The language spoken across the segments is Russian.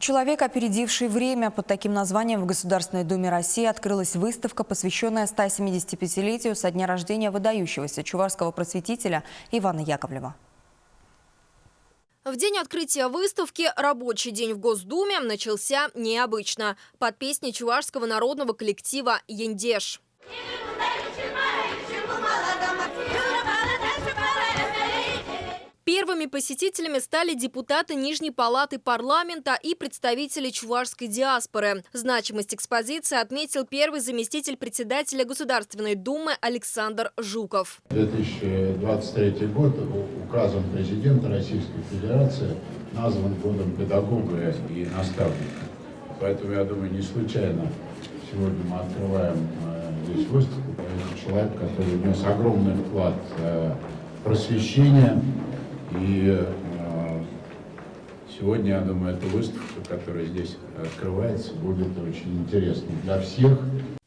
Человек, опередивший время. Под таким названием в Государственной Думе России открылась выставка, посвященная 175-летию со дня рождения выдающегося чувашского просветителя Ивана Яковлева. В день открытия выставки рабочий день в Госдуме начался необычно. Под песни чувашского народного коллектива «Ендеш». Первыми посетителями стали депутаты Нижней палаты парламента и представители чувашской диаспоры. Значимость экспозиции отметил первый заместитель председателя Государственной Думы Александр Жуков. 2023 год указом президента Российской Федерации назван годом педагога и наставника. Поэтому, я думаю, не случайно сегодня мы открываем здесь выставку. Это человек, который внес огромный вклад в просвещение. И сегодня, я думаю, эта выставка, которая здесь открывается, будет очень интересна для всех.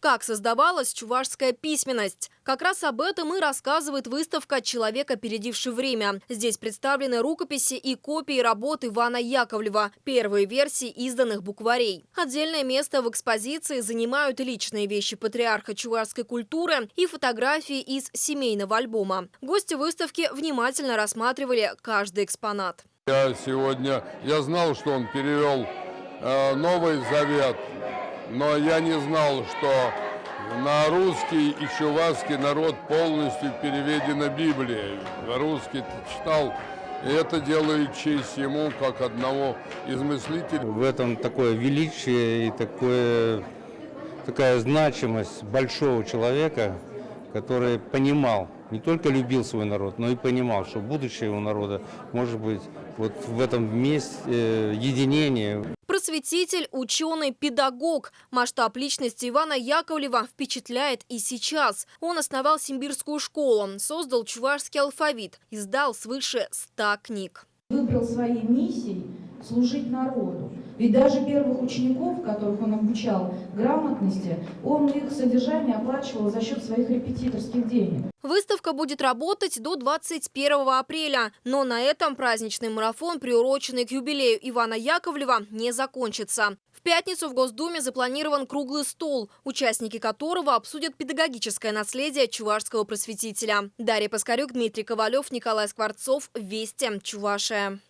Как создавалась чувашская письменность? Как раз об этом и рассказывает выставка «Человек, опередивший время». Здесь представлены рукописи и копии работ Ивана Яковлева, первые версии изданных букварей. Отдельное место в экспозиции занимают личные вещи патриарха чувашской культуры и фотографии из семейного альбома. Гости выставки внимательно рассматривали каждый экспонат. Я знал, что он перевел Новый Завет, но я не знал, что на русский и чувашский народ полностью переведена Библия. Русский читал, и это делает честь ему, как одного из мыслителей. В этом такое величие и такая значимость большого человека, который понимал, не только любил свой народ, но и понимал, что будущее его народа может быть вот в этом месте единения. Просветитель, ученый, педагог. Масштаб личности Ивана Яковлева впечатляет и сейчас. Он основал Симбирскую школу, создал чувашский алфавит, издал свыше 100 книг. Выбрал своей миссией служить народу. Ведь даже первых учеников, которых он обучал грамотности, он их содержание оплачивал за счет своих репетиторских денег. Выставка будет работать до 21 апреля. Но на этом праздничный марафон, приуроченный к юбилею Ивана Яковлева, не закончится. В пятницу в Госдуме запланирован круглый стол, участники которого обсудят педагогическое наследие чувашского просветителя. Дарья Паскарюк, Дмитрий Ковалев, Николай Скворцов. Вести. Чувашия.